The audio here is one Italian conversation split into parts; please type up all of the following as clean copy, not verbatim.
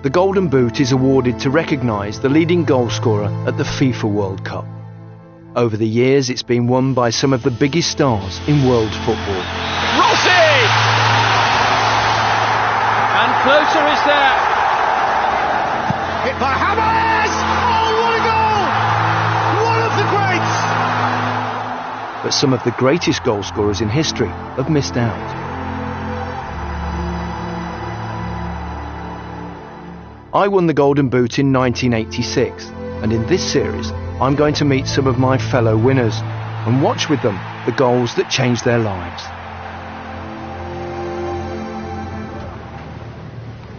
the Golden Boot is awarded to recognise the leading goalscorer at the FIFA World Cup. Over the years, it's been won by some of the biggest stars in world football. Rossi! And closer is there. Hit by James! Oh, what a goal! One of the greats! But some of the greatest goalscorers in history have missed out. I won the Golden Boot in 1986, and in this series, I'm going to meet some of my fellow winners and watch with them the goals that changed their lives.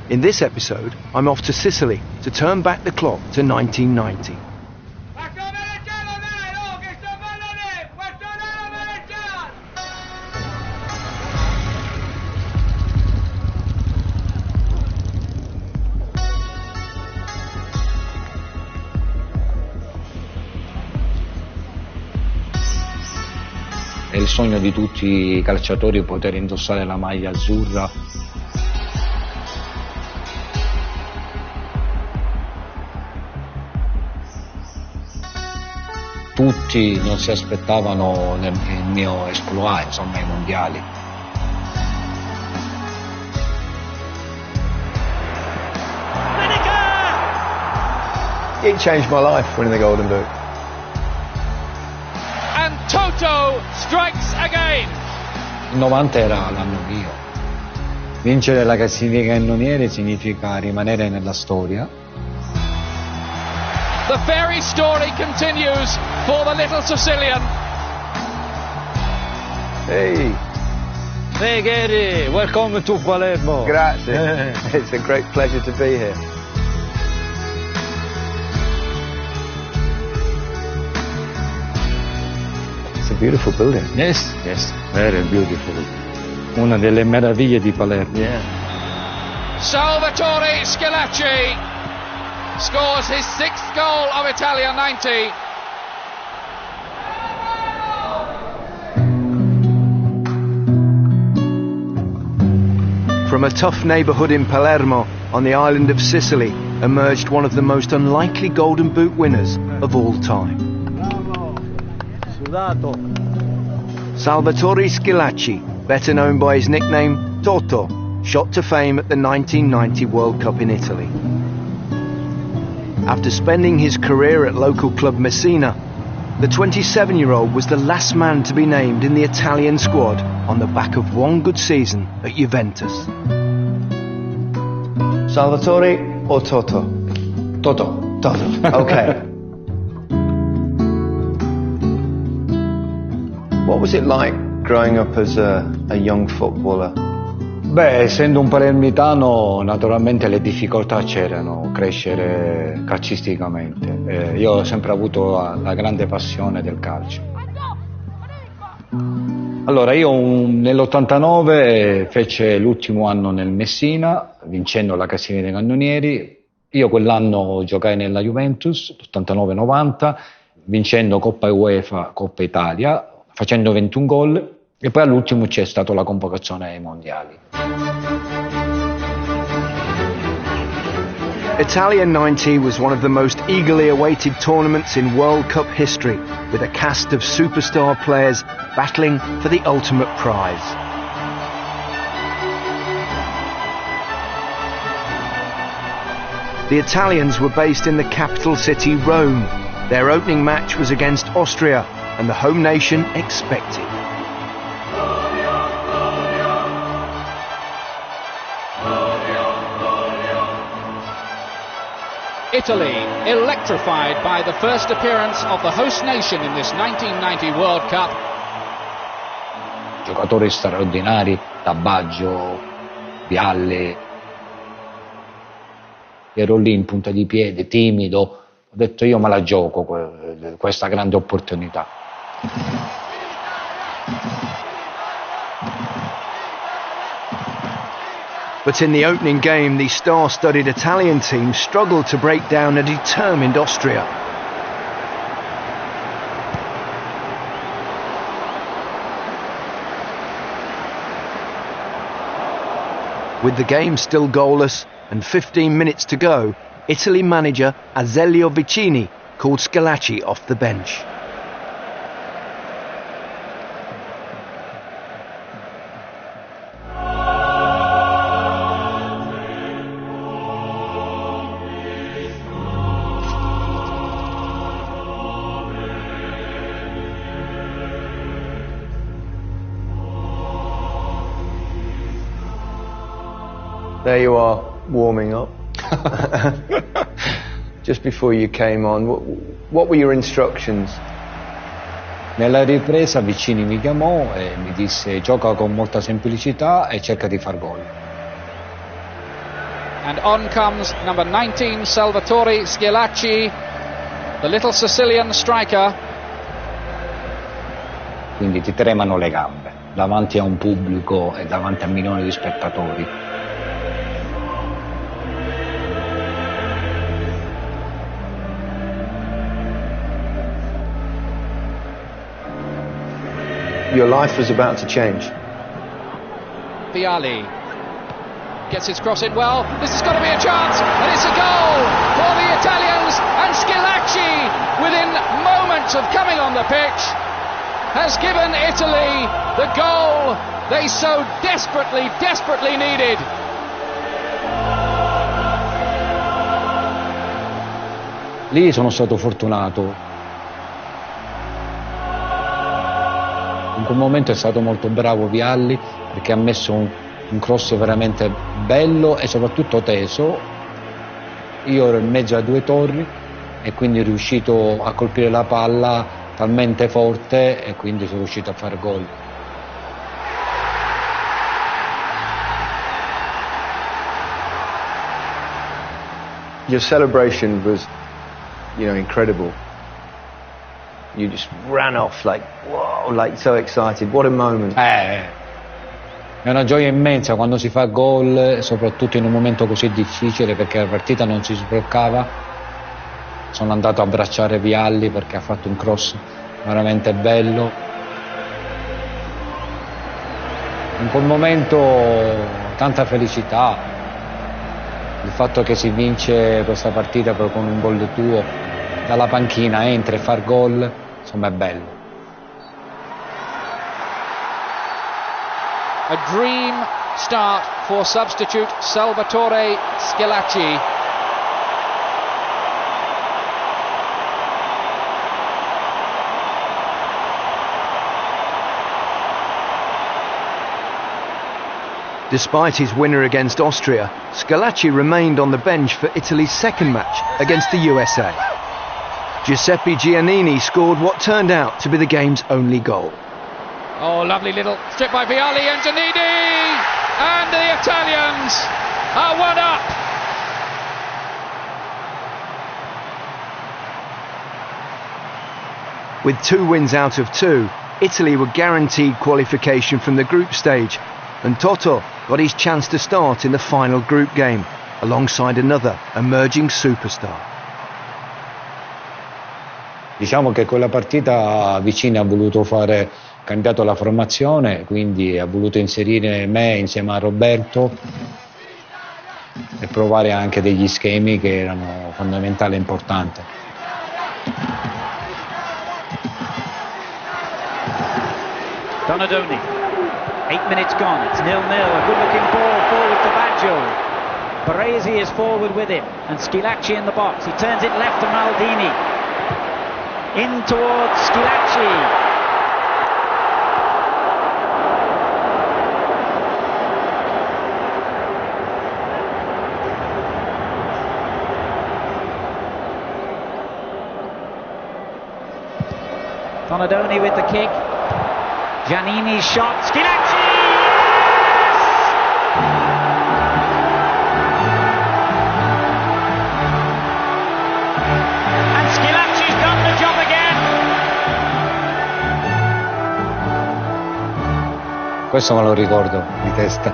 In this episode, I'm off to Sicily to turn back the clock to 1990. È il sogno di tutti i calciatori poter indossare la maglia azzurra. Tutti non si aspettavano il mio esploit, insomma, ai mondiali. It changed my life winning the Golden Boot. And Toto strikes again. Il 90 era l'anno mio. Vincere la classifica cannoniere significa rimanere nella storia. The fairy story continues for the little Sicilian. Hey, Hey Gary, welcome to Palermo. grazie. It's a great pleasure to be here. It's a beautiful building. Yes, yes, very beautiful. Una delle meraviglie di Palermo. Yeah. Salvatore Schillaci scores his sixth goal of Italia 90. From a tough neighbourhood in Palermo, on the island of Sicily, emerged one of the most unlikely Golden Boot winners of all time. Sudato. Salvatore Schillaci, better known by his nickname Toto, shot to fame at the 1990 World Cup in Italy. After spending his career at local club Messina, the 27-year-old was the last man to be named in the Italian squad on the back of one good season at Juventus. Salvatore or Toto? Toto. Toto, okay. What was it like growing up as a young footballer? Beh, essendo un palermitano, naturalmente le difficoltà c'erano, crescere calcisticamente. Io ho sempre avuto la grande passione del calcio. Allora, io nell'89 fece l'ultimo anno nel Messina, vincendo la classifica dei cannonieri. Io quell'anno giocai nella Juventus, l'89-90, vincendo Coppa UEFA, Coppa Italia, facendo 21 gol. E poi all'ultimo c'è stata la convocazione ai mondiali. Italia 90 was one of the most eagerly awaited tournaments in World Cup history, with a cast of superstar players battling for the ultimate prize. The Italians were based in the capital city, Rome. Their opening match was against Austria, and the home nation expected. Italy electrified by the first appearance of the host nation in this 1990 World Cup. Giocatori straordinari, Tabaggio, Vialle. Ero lì in punta di piede, timido. Ho detto io me la gioco questa grande opportunità. But in the opening game, the star-studded Italian team struggled to break down a determined Austria. With the game still goalless, and 15 minutes to go, Italy manager Azeglio Vicini called Schillaci off the bench. There you are, warming up. Just before you came on, what were your instructions? Nella ripresa Vicini mi chiamò e mi disse: gioca con molta semplicità e cerca di far gol. And on comes number 19, Salvatore Schillaci, the little Sicilian striker. Quindi ti tremano le gambe davanti a un pubblico e davanti a milioni di spettatori. Your life was about to change. Vialli gets his cross in well. This has got to be a chance, and it's a goal for the Italians. And Schillaci, within moments of coming on the pitch, has given Italy the goal they so desperately needed. Lì sono stato fortunato. In quel momento è stato molto bravo Vialli, perché ha messo un cross veramente bello e soprattutto teso. Io ero in mezzo a due torri e quindi sono riuscito a colpire la palla talmente forte e quindi sono riuscito a fare gol. Your celebration was, incredible. You just ran off like, whoa, like so excited. What a moment. È una gioia immensa quando si fa gol, soprattutto in un momento così difficile, perché la partita non si sbloccava. Sono andato a abbracciare Vialli perché ha fatto un cross veramente bello. In quel momento tanta felicità, il fatto che si vince questa partita proprio con un gol tuo dalla panchina, entri e far gol, insomma è bello. A dream start for substitute Salvatore Schillaci. Despite his winner against Austria, Schillaci remained on the bench for Italy's second match against the USA. Giuseppe Giannini scored what turned out to be the game's only goal. Oh, lovely little strip by Vialli and Giannini! And the Italians are one up! With 2 wins out of 2, Italy were guaranteed qualification from the group stage, and Toto got his chance to start in the final group game, alongside another emerging superstar. Diciamo che quella partita Vicini ha voluto cambiato la formazione, quindi ha voluto inserire me insieme a Roberto e provare anche degli schemi che erano fondamentali e importanti. Donadoni, 8 minutes gone, it's 0-0, a good looking ball forward to Baggio. Baresi is forward with him, and Schillaci in the box, he turns it left to Maldini. In towards Schillaci. Donadoni with the kick. Giannini's shot. Schillaci! And Schillaci's done the job again. Questo me lo ricordo di testa.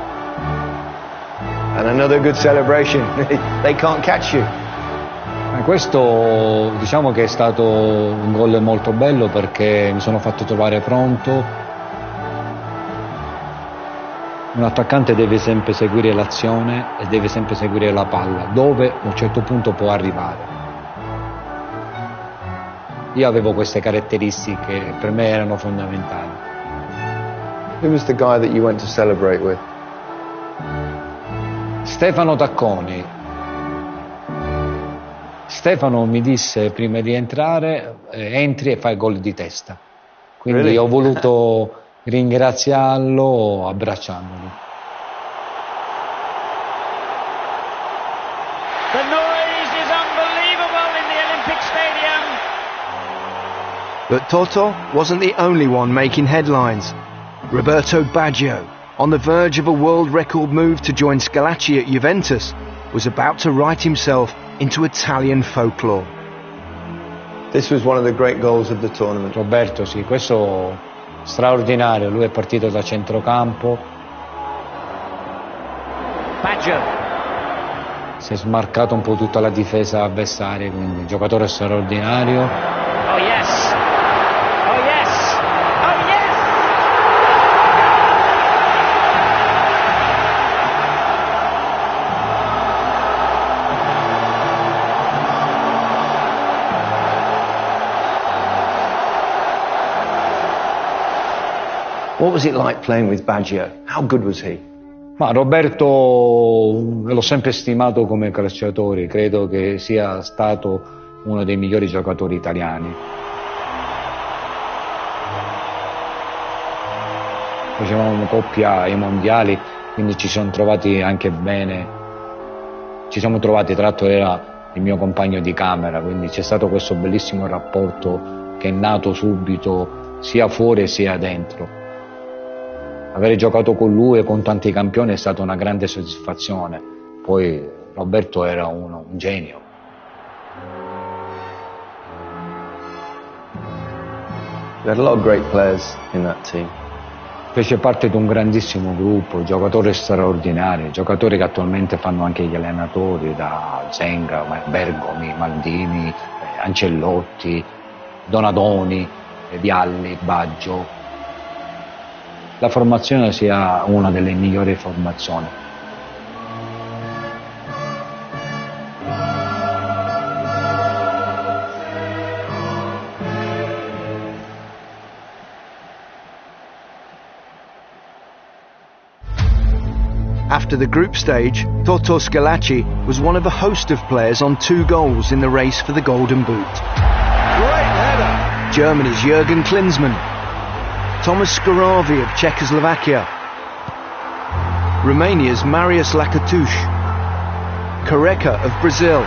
And another good celebration. They can't catch you. Questo diciamo che è stato un gol molto bello perché mi sono fatto trovare pronto. Un attaccante deve sempre seguire l'azione e deve sempre seguire la palla, dove a un certo punto può arrivare. Io avevo queste caratteristiche che per me erano fondamentali. Who was the guy that you went to celebrate with? Stefano Tacconi. Stefano mi disse prima di entrare, entri e fai gol di testa. Quindi Really? ho voluto ringraziarlo abbracciandolo. The noise is unbelievable in the Olympic Stadium. But Toto wasn't the only one making headlines. Roberto Baggio, on the verge of a world record move to join Schillaci at Juventus, was about to write himself into Italian folklore. This was one of the great goals of the tournament. Roberto, sì, questo straordinario, lui è partito da centrocampo, Baggio. si è smarcato un po' tutta la difesa avversaria, quindi un giocatore straordinario. Oh yes. Oh yes. Oh yes. What was it like playing with Baggio? How good was he? Ma Roberto l'ho sempre stimato come calciatore, credo che sia stato uno dei migliori giocatori italiani. Facevamo coppia ai mondiali, quindi ci siamo trovati anche bene. Ci siamo trovati, tra l'altro era il mio compagno di camera, quindi c'è stato questo bellissimo rapporto che è nato subito sia fuori sia dentro. Avere giocato con lui e con tanti campioni è stata una grande soddisfazione. Poi Roberto era un genio. You had a lot of great players in that team. Fece parte di un grandissimo gruppo, giocatori straordinari, giocatori che attualmente fanno anche gli allenatori, da Zenga, Bergomi, Maldini, Ancellotti, Donadoni, Vialli, Baggio. La formazione sia una delle migliori formazioni. After the group stage, Toto Schillaci was one of a host of players on 2 goals in the race for the Golden Boot. Great header. Germany's Jürgen Klinsmann, Thomas Skaravi of Czechoslovakia, Romania's Marius Lacatuche, Careca of Brazil,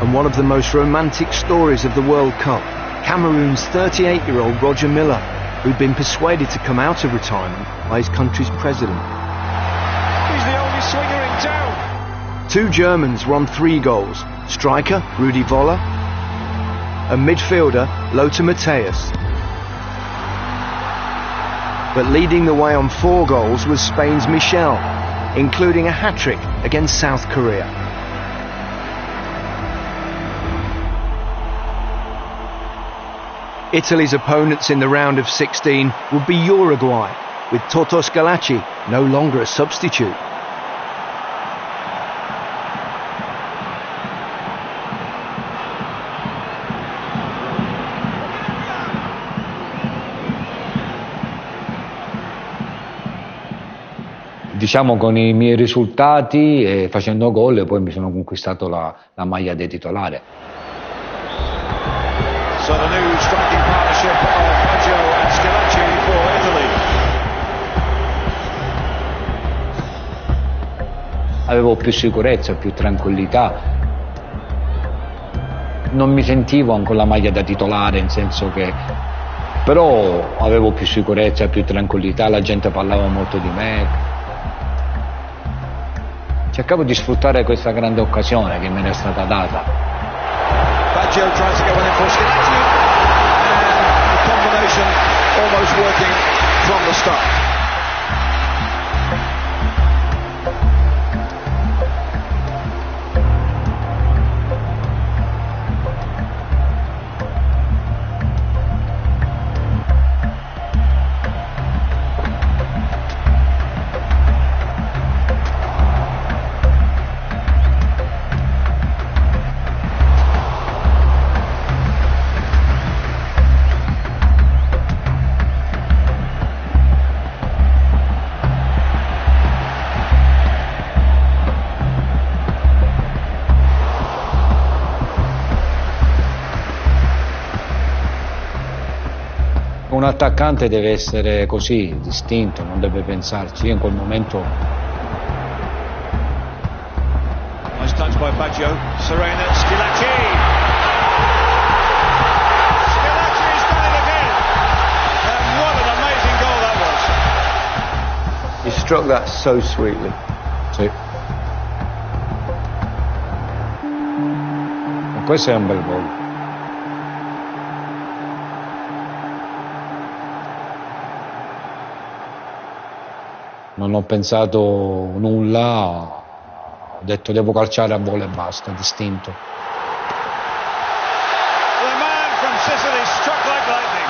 and one of the most romantic stories of the World Cup, Cameroon's 38-year-old Roger Miller, who'd been persuaded to come out of retirement by his country's president. He's the only swinger in town. 2 Germans were on 3 goals, striker Rudi Voller and midfielder Lothar Matthäus. But leading the way on 4 goals was Spain's Michel, including a hat-trick against South Korea. Italy's opponents in the round of 16 would be Uruguay, with Toto Schillaci no longer a substitute. Diciamo con i miei risultati e facendo gol e poi mi sono conquistato la maglia di titolare. So the new striking partnership of Baggio and Schillaci for Italy. Avevo più sicurezza, più tranquillità. Non mi sentivo con la maglia da titolare, in senso che però avevo più sicurezza, più tranquillità, la gente parlava molto di me. Cercavo di sfruttare questa grande occasione che mi era stata data. Baggio tries to get one in for Schillaci, and the combination almost working from the start. attaccante deve essere così, distinto, non deve pensarci. Io in quel momento... Nice touch by Baggio, Serena, Schillaci! Schillaci's done it again! And what an amazing goal that was! He struck that so sweetly. Sì. E questo è un bel gol. Non ho pensato nulla, ho detto devo calciare a volo e basta, distinto. The man from Sicily struck like lightning.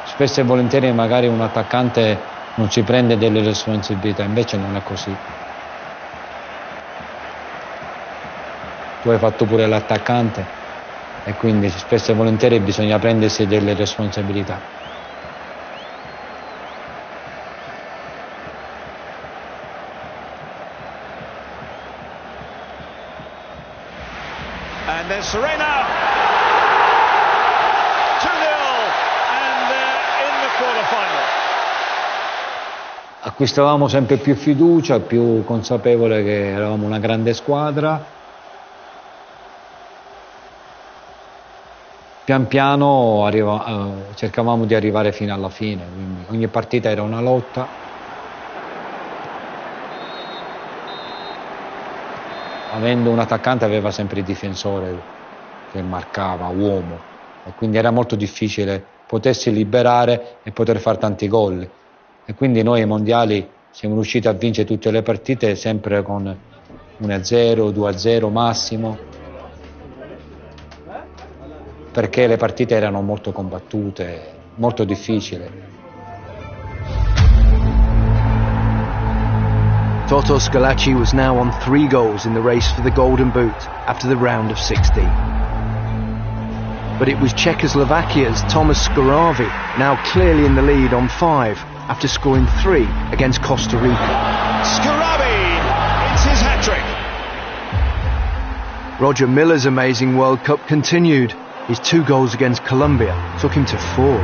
Spesso e volentieri magari un attaccante non ci prende delle responsabilità, invece non è così. Tu hai fatto pure l'attaccante e quindi spesso e volentieri bisogna prendersi delle responsabilità. And then Serena! 2-0 and they're in the quarter-final. Acquistavamo sempre più fiducia, più consapevole che eravamo una grande squadra. Pian piano cercavamo di arrivare fino alla fine, quindi ogni partita era una lotta. Avendo un attaccante aveva sempre il difensore che marcava, uomo, e quindi era molto difficile potersi liberare e poter fare tanti gol. E quindi noi ai mondiali siamo riusciti a vincere tutte le partite sempre con 1-0, 2-0 massimo, perché le partite erano molto combattute, molto difficili. Toto Schillaci was now on 3 goals in the race for the Golden Boot after the round of 16. But it was Czechoslovakia's Tomas Skaravi now clearly in the lead on 5 after scoring 3 against Costa Rica. Skarabi, it's his hat-trick. Roger Miller's amazing World Cup continued. His 2 goals against Colombia took him to 4.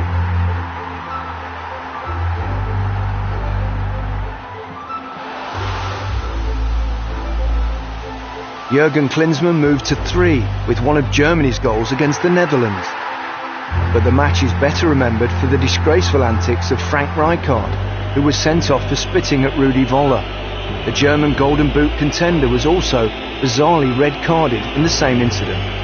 Jürgen Klinsmann moved to 3 with one of Germany's goals against the Netherlands. But the match is better remembered for the disgraceful antics of Frank Rijkaard, who was sent off for spitting at Rudi Völler. The German Golden Boot contender was also bizarrely red-carded in the same incident.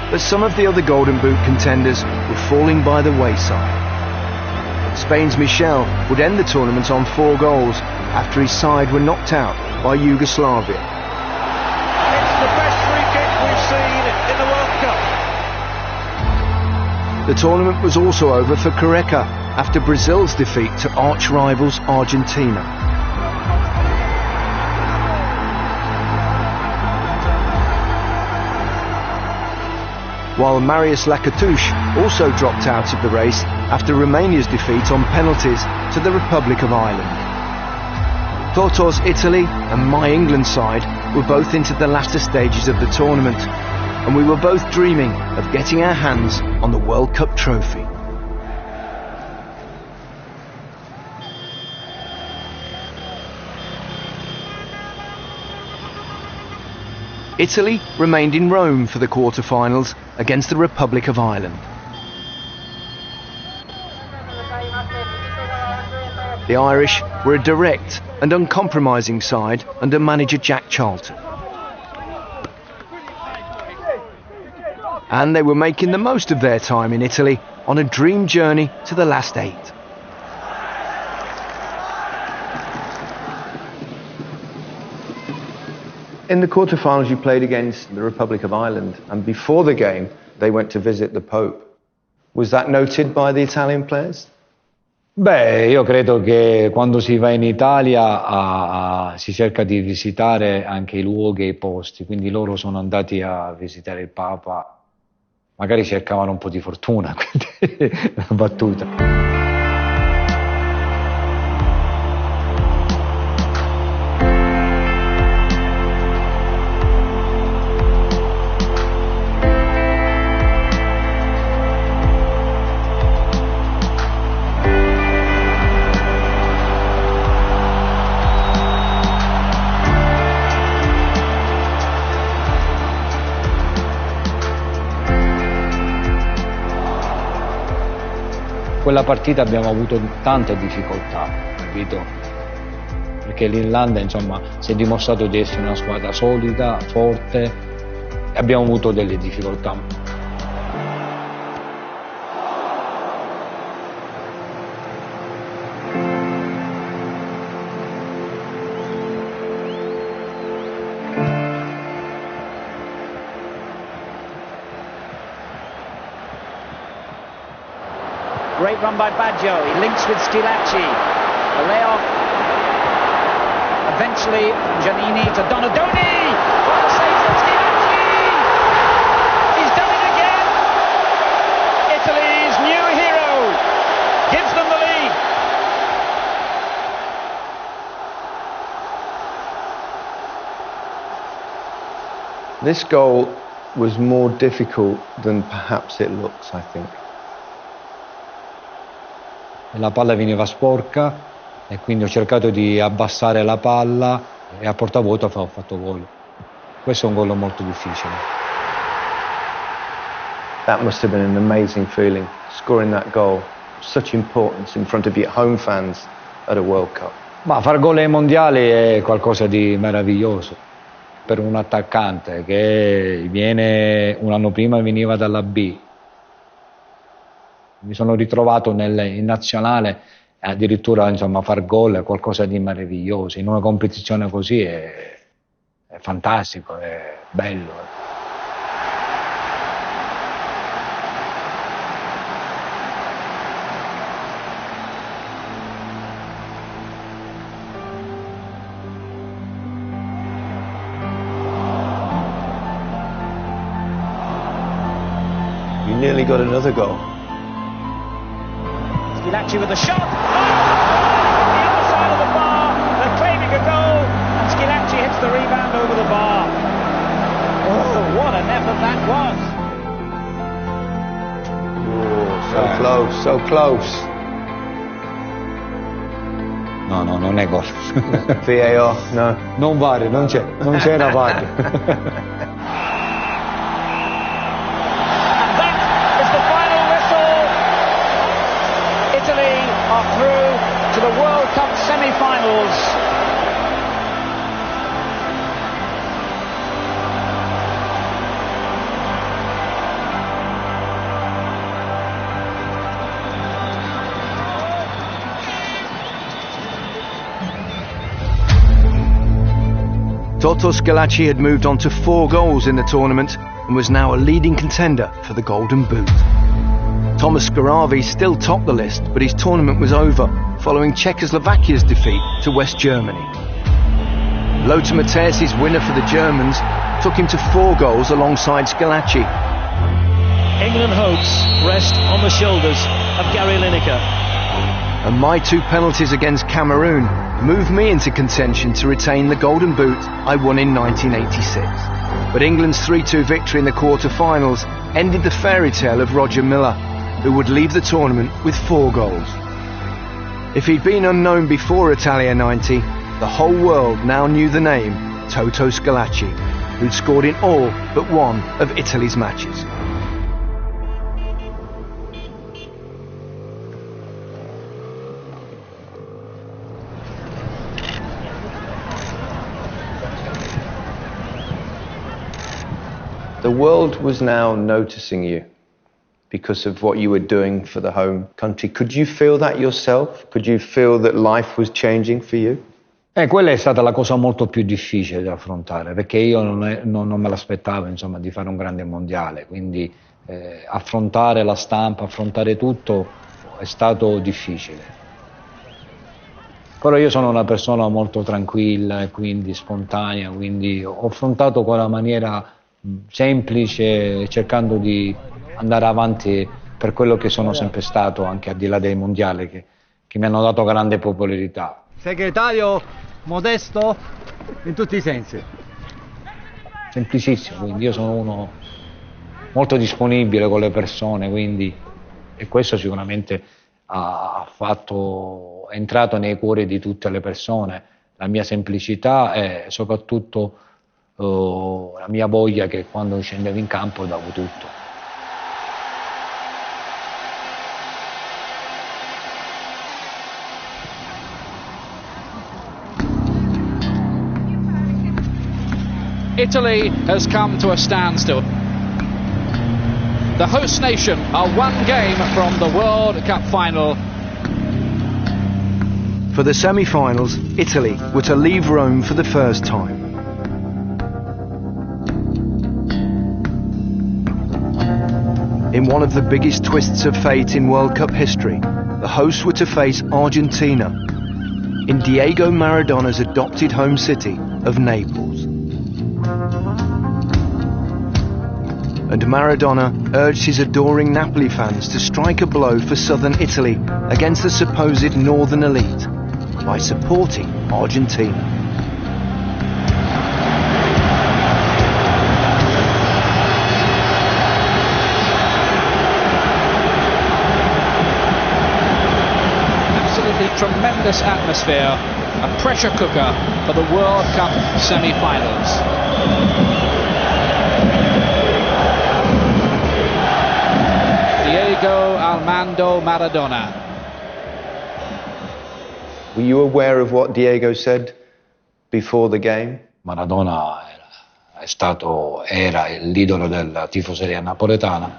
But some of the other Golden Boot contenders were falling by the wayside. Spain's Michel would end the tournament on 4 goals after his side were knocked out by Yugoslavia. It's the best free kick we've seen in the World Cup. The tournament was also over for Careca after Brazil's defeat to arch-rivals Argentina. While Marius Lacatouche also dropped out of the race after Romania's defeat on penalties to the Republic of Ireland. Toto's Italy and my England side were both into the latter stages of the tournament, and we were both dreaming of getting our hands on the World Cup trophy. Italy remained in Rome for the quarter-finals against the Republic of Ireland. The Irish were a direct and uncompromising side under manager Jack Charlton. And they were making the most of their time in Italy on a dream journey to the last 8. In the quarterfinals, you played against the Republic of Ireland, and before the game, they went to visit the Pope. Was that noted by the Italian players? Beh, io credo che quando si va in Italia si cerca di visitare anche i luoghi e i posti, quindi loro sono andati a visitare il Papa, magari cercavano un po' di fortuna, quindi una battuta. quella partita abbiamo avuto tante difficoltà, capito? Perché l'Irlanda, insomma, si è dimostrato di essere una squadra solida, forte, e abbiamo avuto delle difficoltà. Great run by Baggio, he links with Schillaci, a layoff, eventually Giannini to Donadoni, what a save from Schillaci, he's done it again, Italy's new hero, gives them the lead. This goal was more difficult than perhaps it looks, I think. La palla veniva sporca e quindi ho cercato di abbassare la palla e a porta vuota ho fatto gol. Questo è un gol molto difficile. That must have been an amazing feeling, scoring that goal. Such importance in front of your home fans at a World Cup. Ma far gol ai mondiali è qualcosa di meraviglioso per un attaccante che un anno prima veniva dalla B. Mi sono ritrovato in nazionale e addirittura, insomma, far gol è qualcosa di meraviglioso. In una competizione così è fantastico, è bello. You nearly got another goal. Schillaci with a shot. Oh! The other side of the bar. They're claiming a goal, and Schillaci hits the rebound over the bar. Oh, what an effort that was! Oh, so close, so close. No, non è gol. VAR, no. Non vale, non c'era VAR. To the World Cup semi-finals. Toto Schillaci had moved on to 4 goals in the tournament and was now a leading contender for the Golden Boot. Thomas Skaravi still topped the list, but his tournament was over following Czechoslovakia's defeat to West Germany. Lothar Matthäus' winner for the Germans took him to 4 goals alongside Schillaci. England hopes rest on the shoulders of Gary Lineker. And my 2 penalties against Cameroon moved me into contention to retain the Golden Boot I won in 1986. But England's 3-2 victory in the quarter-finals ended the fairy tale of Roger Milla, who would leave the tournament with 4 goals. If he'd been unknown before Italia 90, the whole world now knew the name Toto Schillaci, who'd scored in all but one of Italy's matches. The world was now noticing you because of what you were doing for the home country. Could you feel that yourself? Could you feel that life was changing for you? Quella è stata la cosa molto più difficile da affrontare, perché io non me l'aspettavo, insomma, di fare un grande mondiale, quindi affrontare la stampa, affrontare tutto è stato difficile. Però io sono una persona molto tranquilla e quindi spontanea, quindi ho affrontato con la maniera semplice, cercando di andare avanti per quello che sono sempre stato, anche al di là dei mondiali che mi hanno dato grande popolarità. Segretario modesto in tutti i sensi. Semplicissimo, quindi io sono uno molto disponibile con le persone, quindi, e questo sicuramente è entrato nei cuori di tutte le persone, la mia semplicità e soprattutto la mia voglia che quando scendevo in campo davo tutto. Italy has come to a standstill. The host nation are one game from the World Cup final. For the semi-finals, Italy were to leave Rome for the first time. In one of the biggest twists of fate in World Cup history, the hosts were to face Argentina in Diego Maradona's adopted home city of Naples. And Maradona urged his adoring Napoli fans to strike a blow for southern Italy against the supposed northern elite by supporting Argentina. Absolutely tremendous atmosphere, a pressure cooker for the World Cup semi-finals. Diego Armando Maradona. Were you aware of what Diego said before the game? Maradona era l'idolo della tifoseria napoletana.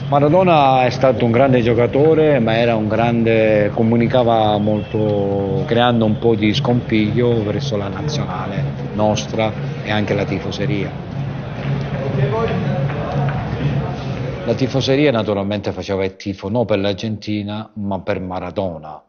Maradona è stato un grande giocatore, ma era un grande, comunicava molto, creando un po' di scompiglio verso la nazionale nostra e anche la tifoseria. La tifoseria naturalmente faceva il tifo non per l'Argentina, ma per Maradona.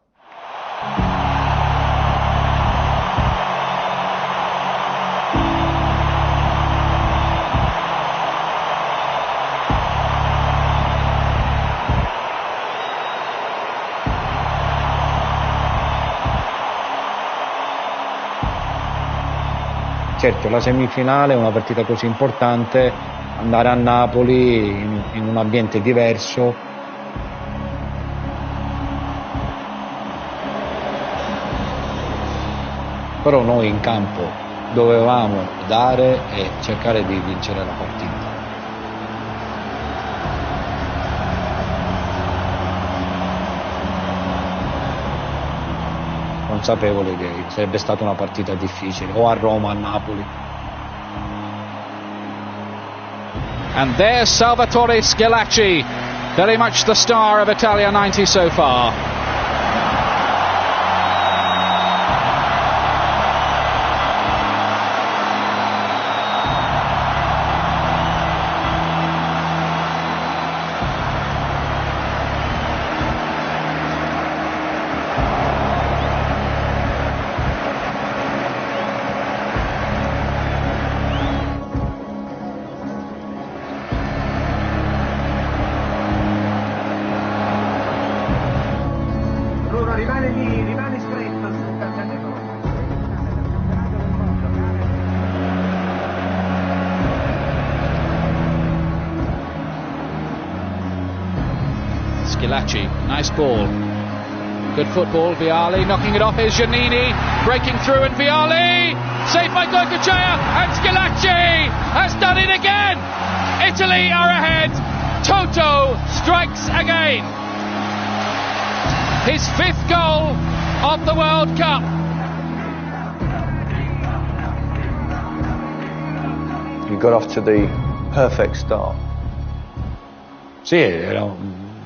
Certo, la semifinale è una partita così importante, andare a Napoli in un ambiente diverso. Però noi in campo dovevamo dare e cercare di vincere la partita. Consapevole che sarebbe stata una partita difficile, o a Roma o a Napoli. And there's Salvatore Schillaci, very much the star of Italia 90 so far. Rimane stretto sul cambiamento. Schillaci, nice ball. Good football, Vialli knocking it off. Here's Giannini, breaking through, and Vialli saved by Goycochea, and Schillaci has done it again. Italy are ahead. Toto strikes again. His fifth goal of the World Cup. You got off to the perfect start. Sì,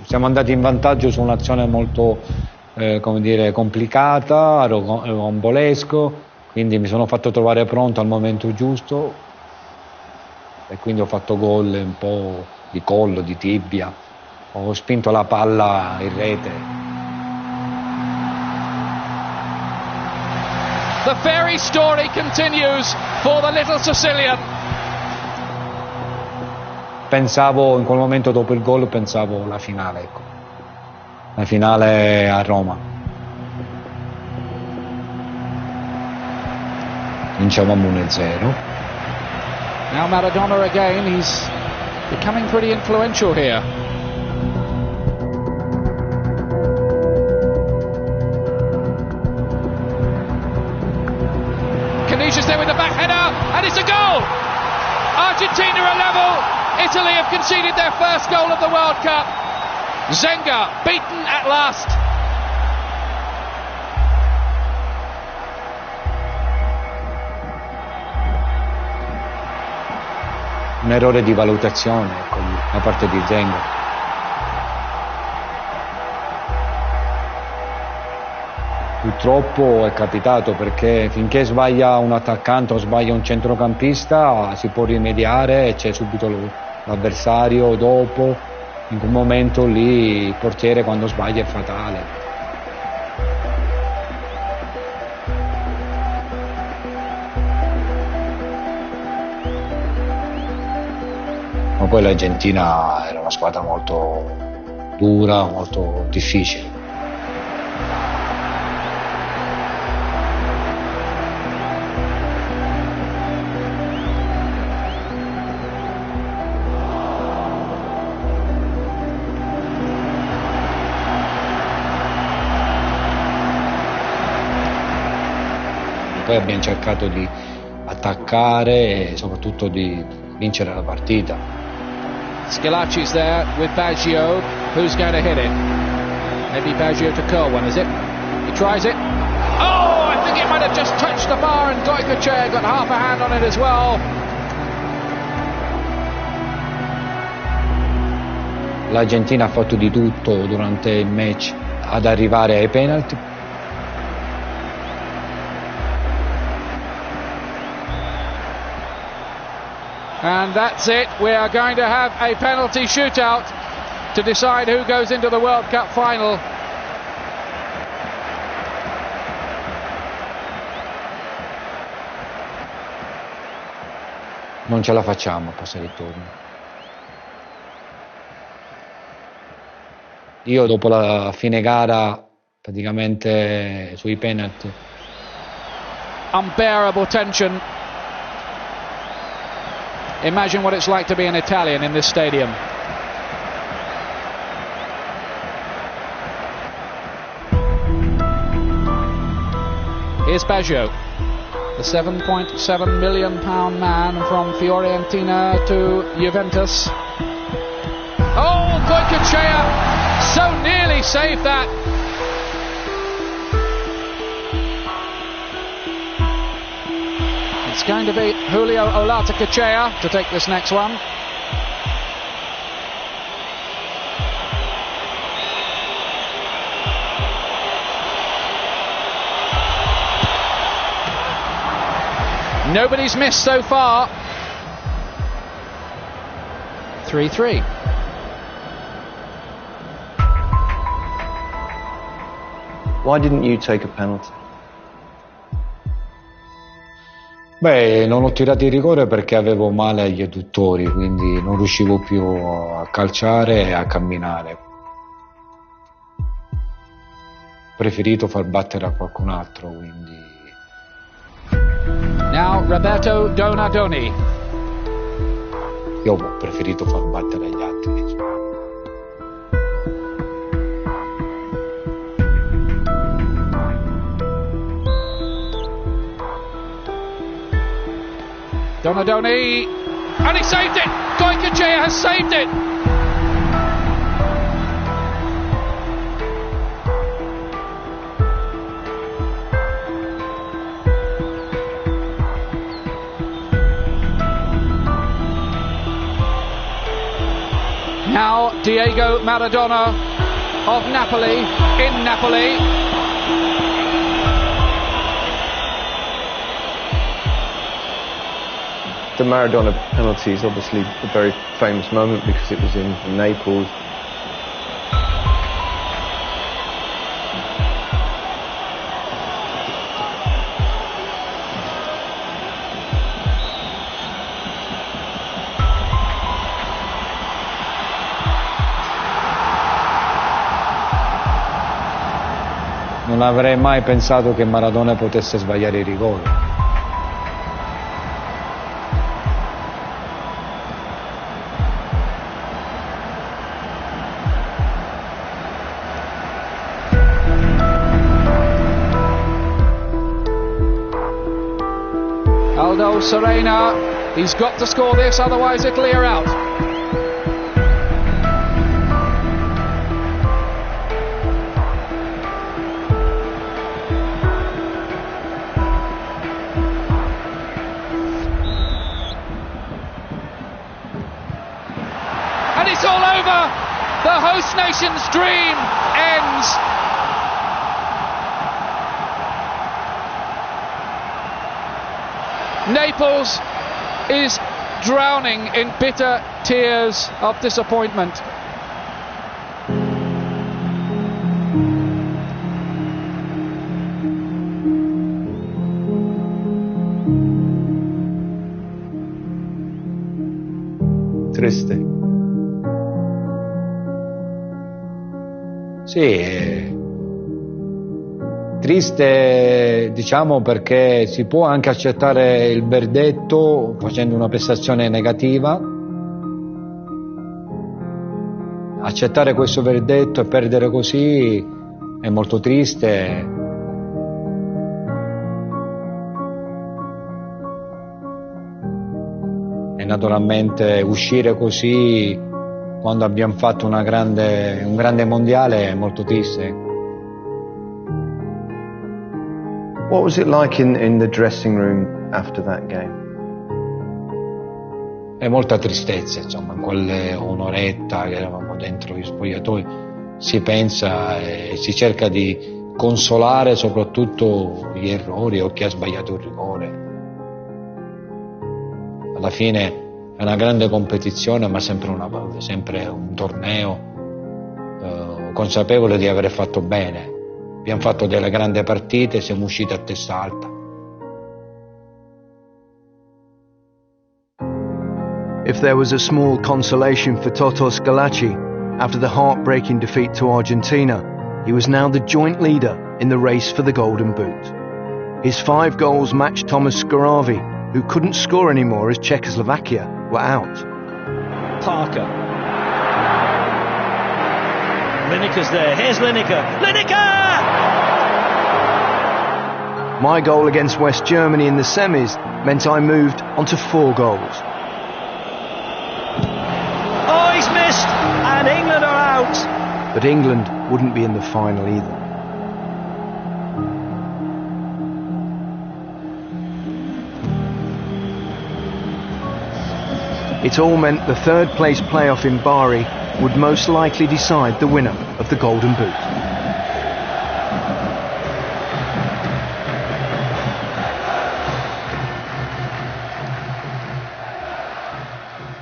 siamo andati in vantaggio su un'azione molto come dire, complicata, rocambolesco, quindi mi sono fatto trovare pronto al momento giusto e quindi ho fatto gol un po' di collo, di tibia, ho spinto la palla in rete. The fairy story continues for the little Sicilian. Pensavo in quel momento, dopo il gol, pensavo la finale, ecco. La finale a Roma. Vincevamo 1-0. Now Maradona again, he's becoming pretty influential here. Canisius there with the back header, and it's a goal! Argentina are level. Italy have conceded their first goal of the World Cup. Zenga beaten at last. un errore di valutazione da parte di Zenga. Purtroppo è capitato, perché finché sbaglia un attaccante o sbaglia un centrocampista si può rimediare e c'è subito l'avversario dopo. In quel momento lì il portiere, quando sbaglia, è fatale. Ma poi l'Argentina era una squadra molto dura, molto difficile. Poi abbiamo cercato di attaccare e soprattutto di vincere la partita. Schillaci's there with Baggio. Who's going to hit it? Maybe Baggio to curl one, is it? He tries it. Oh, I think it might have just touched the bar, and Goicoechea got half a hand on it as well. L'Argentina ha fatto di tutto durante il match ad arrivare ai penalty. And that's it. We are going to have a penalty shootout to decide who goes into the World Cup final. Non ce la facciamo a passare il turno. Io dopo la fine gara, praticamente sui penalty. Unbearable tension. Imagine what it's like to be an Italian in this stadium. Here's Baggio, the £7.7 million man from Fiorentina to Juventus. Oh, Goicoechea so nearly saved that. It's going to be Julio Olarte-Kechea to take this next one. Nobody's missed so far. 3-3. Why didn't you take a penalty? Beh, non ho tirato il rigore perché avevo male agli adduttori, quindi non riuscivo più a calciare e a camminare. Ho preferito far battere a qualcun altro, quindi... Now Roberto Donadoni. Io ho preferito far battere agli altri. Donadoni, and he saved it! Goicoechea has saved it! Now Diego Maradona of Napoli, in Napoli. The Maradona penalty is obviously a very famous moment because it was in Naples. Non avrei mai pensato che Maradona potesse sbagliare il rigore. Aldo Serena, he's got to score this, otherwise Italy are out. This nation's dream ends. Naples is drowning in bitter tears of disappointment. Triste. Sì, triste diciamo perché si può anche accettare il verdetto facendo una prestazione negativa. Accettare questo verdetto e perdere così è molto triste. E naturalmente uscire così quando abbiamo fatto un grande mondiale è molto triste. What was it like in the dressing room after that game? È molta tristezza, insomma, in quelle un'oretta che eravamo dentro gli spogliatoi si pensa e si cerca di consolare soprattutto gli errori o chi ha sbagliato il rigore. Alla fine è una grande competizione, ma sempre un torneo consapevole di aver fatto bene. Abbiamo fatto delle grandi partite, siamo usciti a testa alta. If there was a small consolation for Toto Schillaci after the heartbreaking defeat to Argentina, he was now the joint leader in the race for the Golden Boot. His 5 goals matched Thomas Scoravi, who couldn't score anymore as Czechoslovakia were out. Parker. Lineker's there. Here's Lineker. Lineker! My goal against West Germany in the semis meant I moved on to 4 goals. Oh, he's missed! And England are out! But England wouldn't be in the final either. It all meant the third place playoff in Bari would most likely decide the winner of the Golden Boot.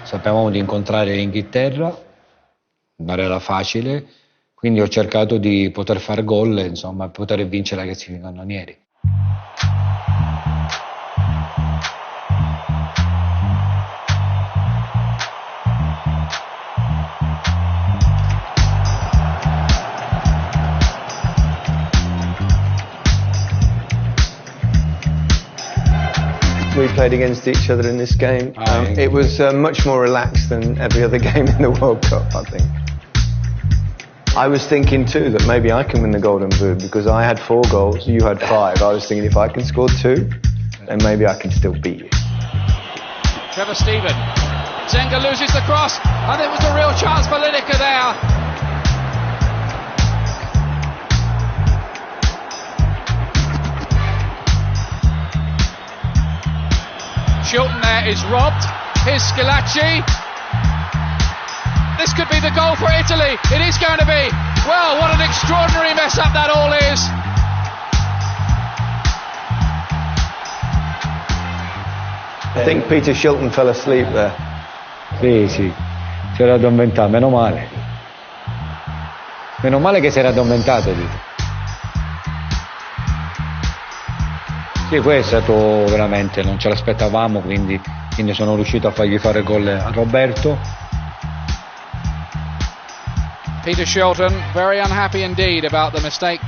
Sapevamo di incontrare l'Inghilterra, non era facile, quindi ho cercato di poter fare gol e insomma poter vincere la classifica cannonieri. We played against each other in this game. It was much more relaxed than every other game in the World Cup, I think. I was thinking too that maybe I can win the Golden Boot because I had 4 goals, you had 5. I was thinking if I can score 2, then maybe I can still beat you. Trevor Steven. Zenga loses the cross, and it was a real chance for Lineker there. Shilton there is robbed. Here's Schillaci. This could be the goal for Italy. It is going to be. Well, what an extraordinary mess up that all is. I think Peter Shilton fell asleep there. Sì, si era addormentato, meno male. Meno male che si era addormentato, dico. Sì, poi è stato veramente, non ce l'aspettavamo, quindi sono riuscito a fargli fare gol a Roberto. Peter Shilton, very unhappy indeed about the mistake.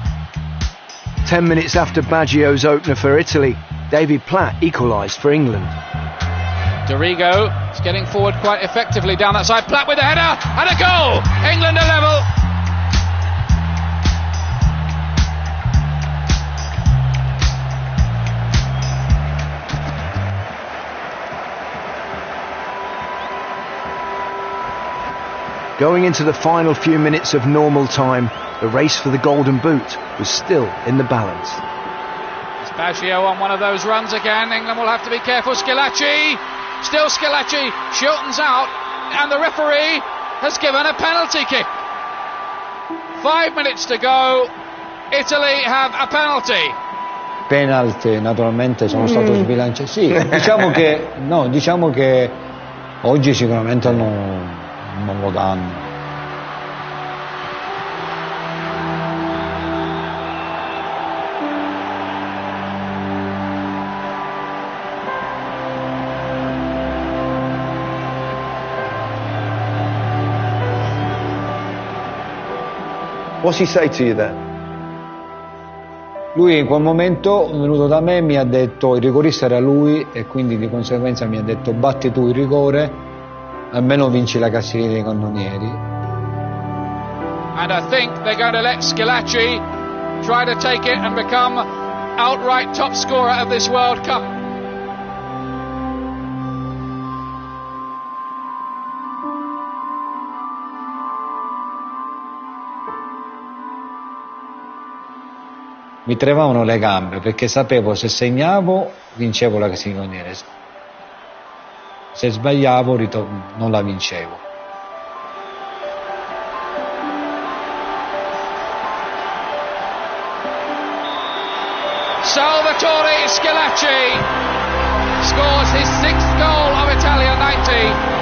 10 minutes after Baggio's opener for Italy, David Platt equalised for England. Dorigo is getting forward quite effectively down that side. Platt with a header and a goal! England are level. Going into the final few minutes of normal time, the race for the Golden Boot was still in the balance. It's Baggio on one of those runs again. England will have to be careful. Schillaci, still Schillaci. Shilton's out, and the referee has given a penalty kick. 5 minutes to go. Italy have a penalty. Penalty, naturalmente sono stato sbilanciato. Sì, diciamo che oggi sicuramente non lo danno. What's he say to you then? Lui in quel momento è venuto da me e mi ha detto, il rigorista era lui e quindi di conseguenza mi ha detto batti tu il rigore, almeno vinci la classifica dei cannonieri. And I think they're going to let Schillaci try to take it and become outright top scorer of this World Cup. Mi tremavano le gambe perché sapevo se segnavo vincevo la classifica cannoniere, se sbagliavo non la vincevo. Salvatore Schillaci scores his 6th goal of Italia 90.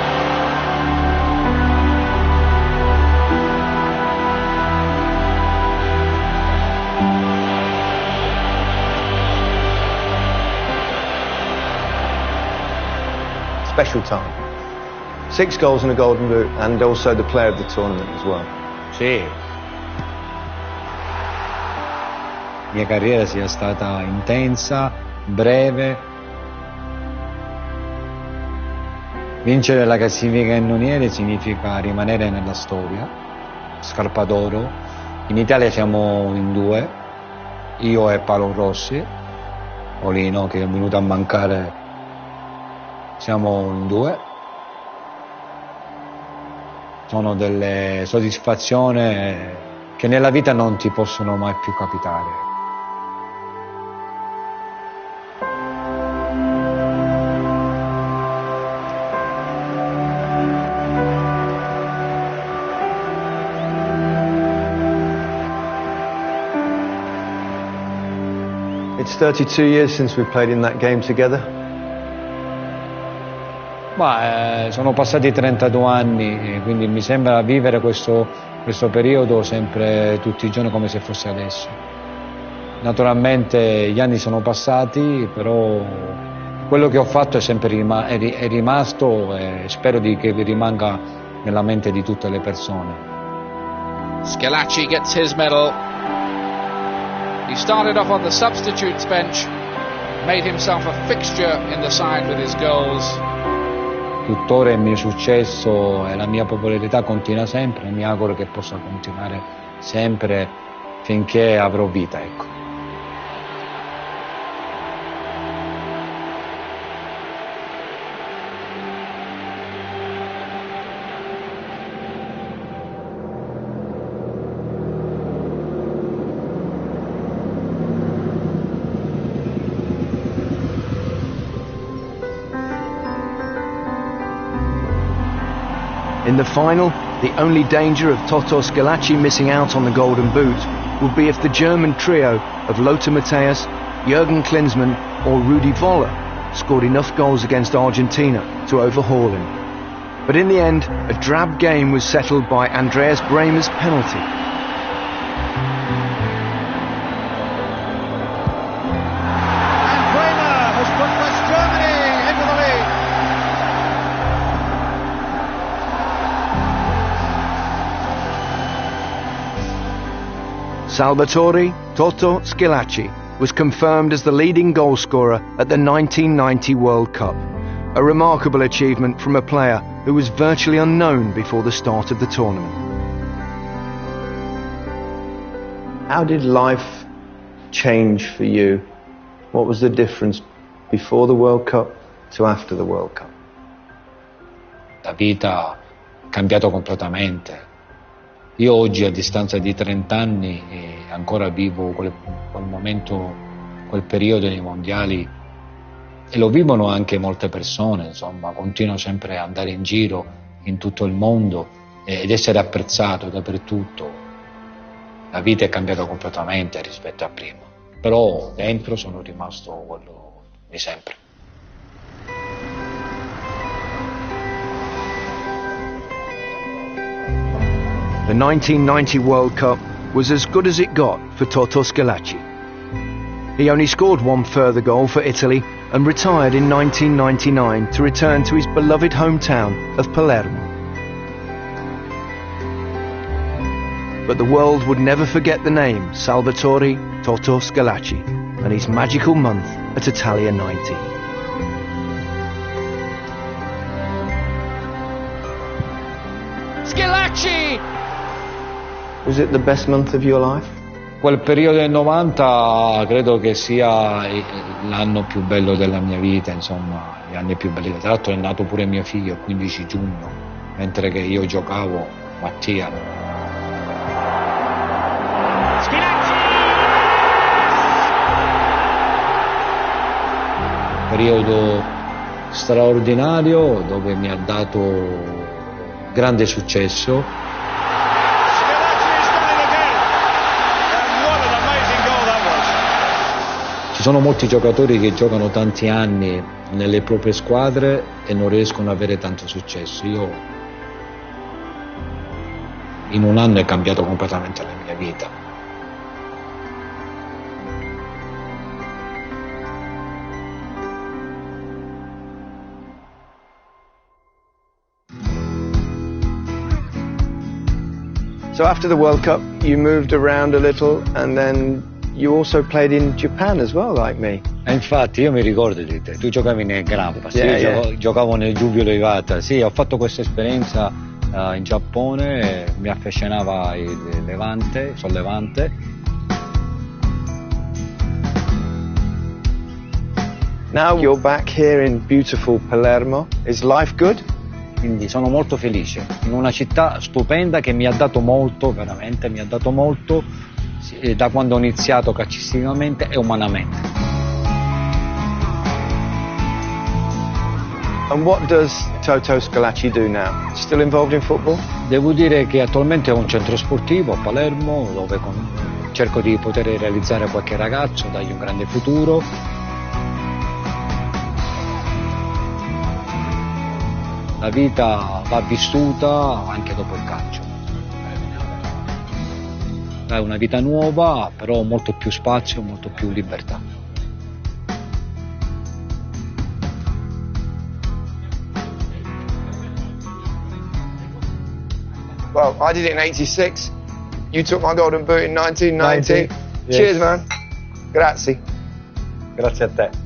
Special time. 6 goals and a golden boot, and also the player of the tournament as well. Sì. La mia carriera sia stata intensa, breve. Vincere la classifica cannoniere significa rimanere nella storia. Scarpa d'oro. In Italia siamo in 2, io e Paolo Rossi, Olino che è venuto a mancare. Siamo in 2, sono delle soddisfazioni che nella vita non ti possono mai più capitare. It's 32 years since we played in that game together. Sono passati 32 anni, quindi mi sembra vivere questo periodo sempre tutti i giorni come se fosse adesso. Naturalmente gli anni sono passati, però quello che ho fatto è sempre è rimasto e spero che rimanga nella mente di tutte le persone. Schillaci gets his medal. He started off on the substitutes bench, made himself a fixture in the side with his goals. Tuttora il mio successo e la mia popolarità continua sempre e mi auguro che possa continuare sempre finché avrò vita, ecco. In the final, the only danger of Toto Schillaci missing out on the Golden Boot would be if the German trio of Lothar Matthäus, Jürgen Klinsmann or Rudi Völler scored enough goals against Argentina to overhaul him. But in the end, a drab game was settled by Andreas Bremer's penalty. And Bremer has put West Germany into the lead. Salvatore Toto Schillaci was confirmed as the leading goalscorer at the 1990 World Cup, a remarkable achievement from a player who was virtually unknown before the start of the tournament. How did life change for you? What was the difference before the World Cup to after the World Cup? La vita è cambiata completamente. Io oggi a distanza di 30 anni ancora vivo quel momento, quel periodo nei mondiali e lo vivono anche molte persone, insomma, continuo sempre ad andare in giro in tutto il mondo ed essere apprezzato dappertutto. La vita è cambiata completamente rispetto a prima, però dentro sono rimasto quello di sempre. The 1990 World Cup was as good as it got for Toto Schillaci. He only scored one further goal for Italy and retired in 1999 to return to his beloved hometown of Palermo. But the world would never forget the name Salvatore Toto Schillaci and his magical month at Italia 90. Schillaci! Was it the best month of your life? Quel periodo del 90 credo che sia l'anno più bello della mia vita, insomma, gli anni più belli. Tra l'altro è nato pure mio figlio il 15 giugno, mentre che io giocavo, Mattia. Schillaci! Periodo straordinario dove mi ha dato grande successo. Ci sono molti giocatori che giocano tanti anni nelle proprie squadre e non riescono ad avere tanto successo. Io in un anno è cambiato completamente la mia vita. So after the World Cup, you moved around a little and then you also played in Japan as well, like me. E infatti io mi ricordo di te, tu giocavi nel Grampus, Yeah, io giocavo nel Giubilo Iwata. Sì, ho fatto questa esperienza in Giappone, mi affascinava il Levante, Sollevante. Now you're back here in beautiful Palermo. Is life good? Quindi sono molto felice, in una città stupenda che mi ha dato molto, veramente mi ha dato molto, da quando ho iniziato calcisticamente e umanamente. And what does Toto Schillaci do now? Still involved in football? Devo dire che attualmente ho un centro sportivo a Palermo dove cerco di poter realizzare qualche ragazzo, dargli un grande futuro. La vita va vissuta anche dopo il calcio. È una vita nuova, però molto più spazio, molto più libertà. Well, I did it in '86. You took my golden boot in 1990. 90, yes. Cheers, man. Grazie. Grazie a te.